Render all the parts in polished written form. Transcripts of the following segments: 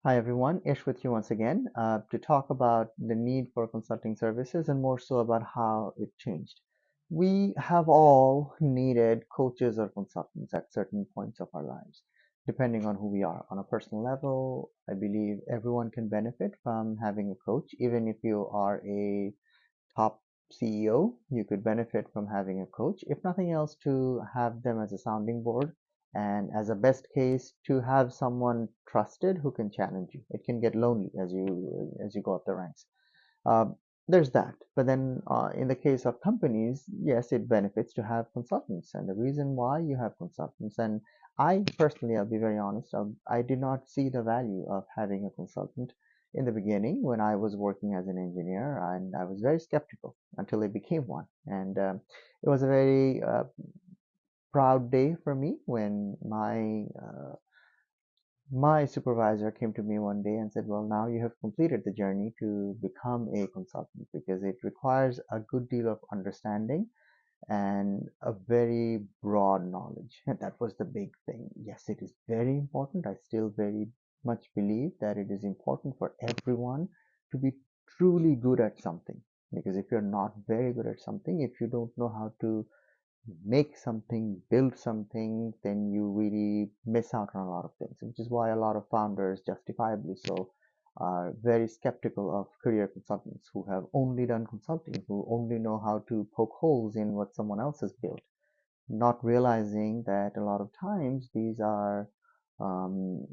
Hi everyone, Ish with you once again to talk about the need for consulting services and more so about how it changed. We have all needed coaches or consultants at certain points of our lives, depending on who we are. On a personal level, I believe everyone can benefit from having a coach. Even if you are a top CEO, you could benefit from having a coach, if nothing else, to have them as a sounding board, and as a best case, to have someone trusted who can challenge you. It can get lonely as you go up the ranks. Uh, there's that. But then, in the case of companies, yes, it benefits to have consultants. And the reason why you have consultants, and I personally, I'll be very honest, I did not see the value of having a consultant in the beginning when I was working as an engineer, and I was very skeptical until I became one. And it was a very proud day for me when my supervisor came to me one day and said, well, now you have completed the journey to become a consultant because it requires a good deal of understanding and a very broad knowledge. And that was the big thing. Yes, it is very important. I still very much believe that it is important for everyone to be truly good at something. Because if you're not very good at something, if you don't know how to make something, build something, then you really miss out on a lot of things, which is why a lot of founders, justifiably so, are very skeptical of career consultants who have only done consulting, who only know how to poke holes in what someone else has built, not realizing that a lot of times these are um,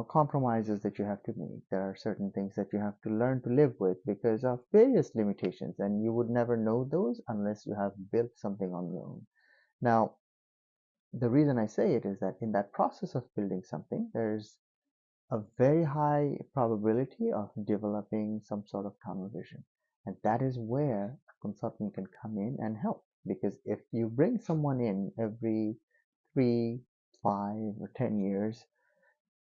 compromises that you have to make. There are certain things that you have to learn to live with because of various limitations, and you would never know those unless you have built something on your own. Now, the reason I say it is that in that process of building something, there's a very high probability of developing some sort of tunnel vision. And that is where a consultant can come in and help. Because if you bring someone in every 3, 5, or 10 years,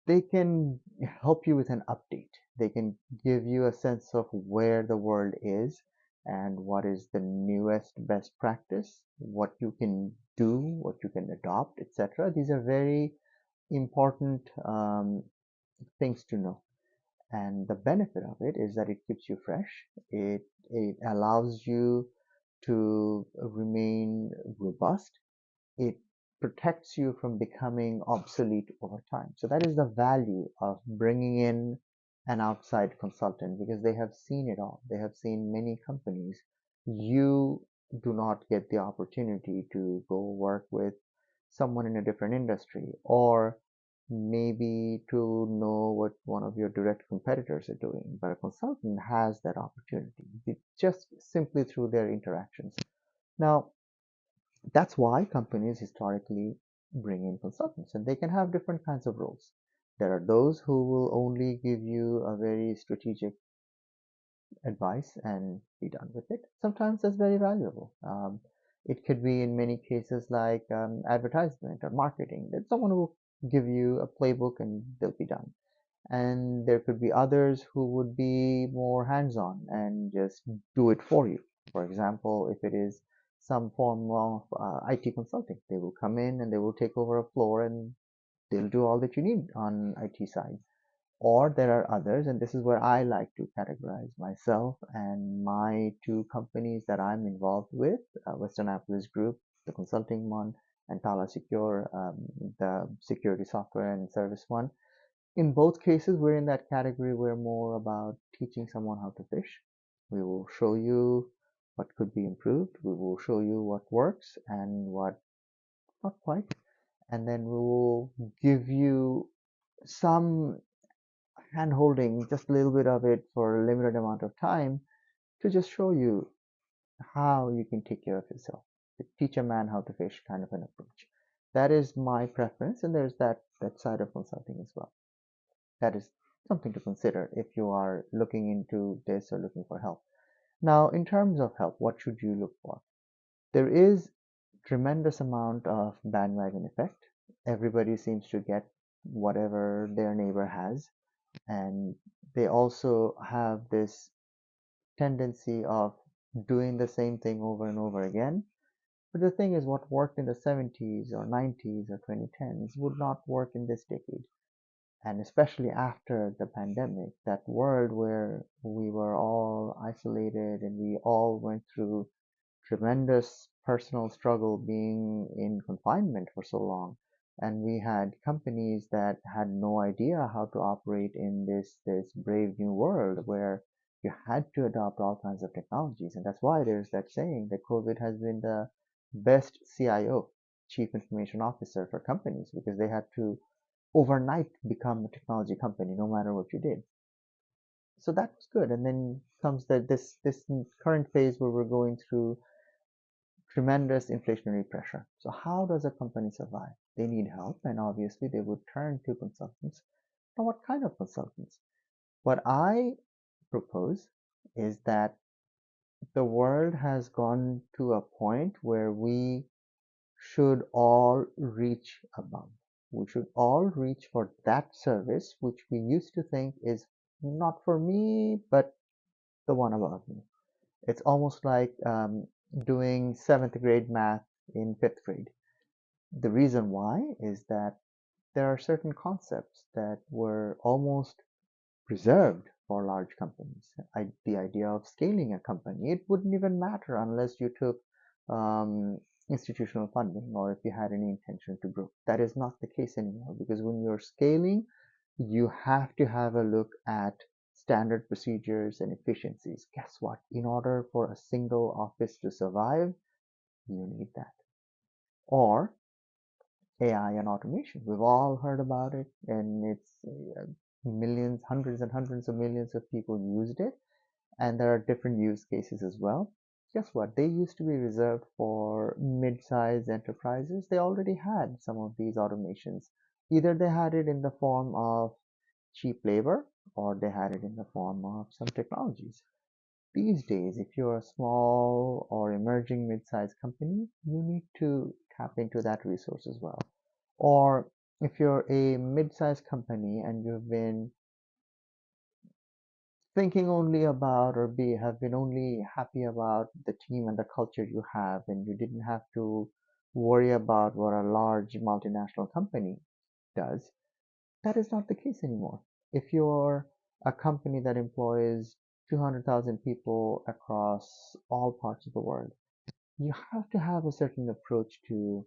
they can help you with an update. They can give you a sense of where the world is and what is the newest best practice, what you can do, what you can adopt, etc. These are very important things to know. And the benefit of it is that it keeps you fresh. It allows you to remain robust. It protects you from becoming obsolete over time. So that is the value of bringing in an outside consultant because they have seen it all. They have seen many companies. You do not get the opportunity to go work with someone in a different industry or maybe to know what one of your direct competitors are doing. But a consultant has that opportunity just simply through their interactions. Now, that's why companies historically bring in consultants, and they can have different kinds of roles. There are those who will only give you a very strategic advice and be done with it. Sometimes that's very valuable. It could be in many cases like advertisement or marketing. That someone will give you a playbook and they'll be done. And there could be others who would be more hands-on and just do it for you. For example, if it is some form of IT consulting, they will come in and they will take over a floor and they'll do all that you need on IT side. Or there are others, and this is where I like to categorize myself and my two companies that I'm involved with, Western Apples Group, the consulting one, and Tala Secure, the security software and service one. In both cases, we're in that category. We're more about teaching someone how to fish. We will show you what could be improved. We will show you what works and what not quite. And then we will give you some hand holding, just a little bit of it for a limited amount of time to just show you how you can take care of yourself. To teach a man how to fish kind of an approach. That is my preference, and there's that side of consulting as well. That is something to consider if you are looking into this or looking for help. Now, in terms of help, what should you look for? There is tremendous amount of bandwagon effect. Everybody seems to get whatever their neighbor has, and they also have this tendency of doing the same thing over and over again. But the thing is, what worked in the 70s or 90s or 2010s would not work in this decade. And especially after the pandemic, that world where we were all isolated and we all went through tremendous personal struggle being in confinement for so long. And we had companies that had no idea how to operate in this brave new world where you had to adopt all kinds of technologies. And that's why there's that saying that COVID has been the best CIO, Chief Information Officer, for companies, because they had to overnight become a technology company no matter what you did. So that was good. And then comes this current phase where we're going through tremendous inflationary pressure. So how does a company survive? They need help, and obviously they would turn to consultants. Now, what kind of consultants? What I propose is that the world has gone to a point where we should all reach above. We should all reach for that service which we used to think is not for me, but the one above me. It's almost like doing seventh grade math in fifth grade. The reason why is that there are certain concepts that were almost reserved for large companies. The idea of scaling a company, it wouldn't even matter unless you took um, institutional funding or if you had any intention to grow. That is not the case anymore, because when you're scaling, you have to have a look at standard procedures and efficiencies. Guess what? In order for a single office to survive, you need that. Or AI and automation. We've all heard about it, and it's millions, hundreds and hundreds of millions of people used it, and there are different use cases as well. Guess what? They used to be reserved for mid-sized enterprises. They already had some of these automations. Either they had it in the form of cheap labor or they had it in the form of some technologies. These days, if you're a small or emerging mid-sized company, you need to tap into that resource as well. Or if you're a mid-sized company and you've been thinking only about or have been only happy about the team and the culture you have, and you didn't have to worry about what a large multinational company does, that is not the case anymore. If you're a company that employs 200,000 people across all parts of the world, you have to have a certain approach to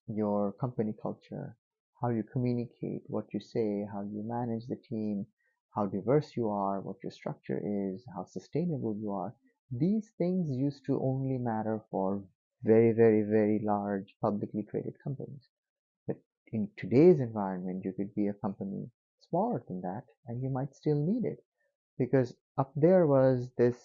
your company culture, how you communicate, what you say, how you manage the team, how diverse you are, what your structure is, how sustainable you are. These things used to only matter for very, very, very large publicly traded companies. But in today's environment, you could be a company smaller than that and you might still need it, because up there was this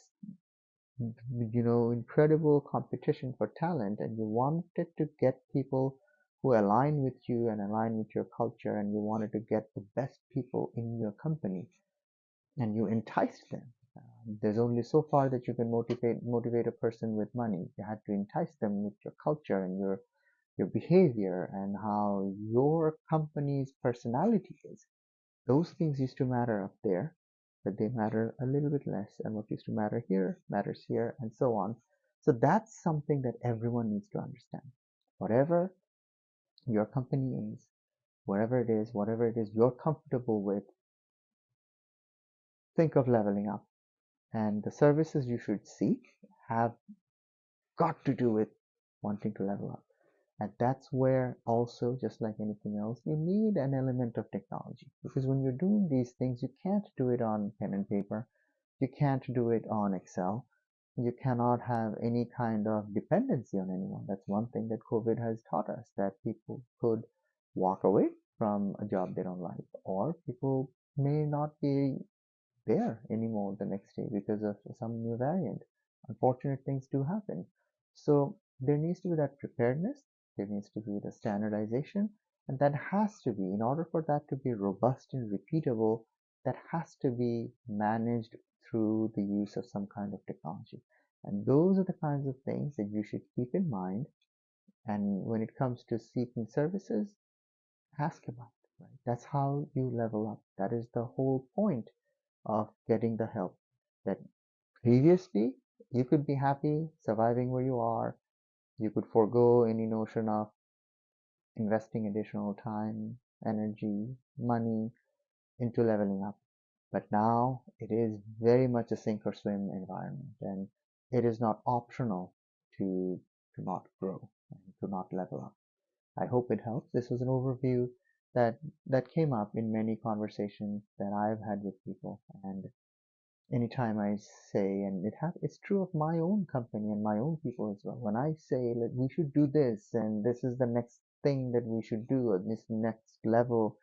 incredible competition for talent, and you wanted to get people who align with you and align with your culture, and you wanted to get the best people in your company, and you enticed them. There's only so far that you can motivate a person with money. You had to entice them with your culture and your behavior and how your company's personality is. Those things used to matter up there, but they matter a little bit less, and what used to matter here matters here, and so on. So that's something that everyone needs to understand. Whatever your company is, wherever it is, whatever it is you're comfortable with, think of leveling up. And the services you should seek have got to do with wanting to level up. And that's where also, just like anything else, you need an element of technology. Because when you're doing these things, you can't do it on pen and paper. You can't do it on Excel. You cannot have any kind of dependency on anyone. That's one thing that COVID has taught us, that people could walk away from a job they don't like, or people may not be there anymore the next day because of some new variant. Unfortunate things do happen. So there needs to be that preparedness, there needs to be the standardization, and that has to be, in order for that to be robust and repeatable, that has to be managed through the use of some kind of technology. And those are the kinds of things that you should keep in mind. And when it comes to seeking services, ask about it, right? That's how you level up. That is the whole point of getting the help. That previously you could be happy surviving where you are. You could forego any notion of investing additional time energy, money into leveling up. But now it is very much a sink or swim environment, and it is not optional to not grow and to not level up. I hope it helps. This was an overview that came up in many conversations that I've had with people, and anytime I say, and it's true of my own company and my own people as well. When I say that we should do this, and this is the next thing that we should do, or this next level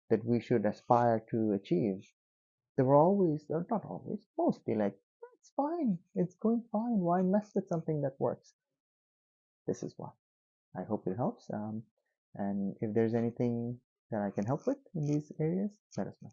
that we should aspire to achieve, they were always, or not always, mostly like, it's fine, it's going fine. Why mess with something that works? This is why. I hope it helps. And if there's anything that I can help with in these areas, let us know.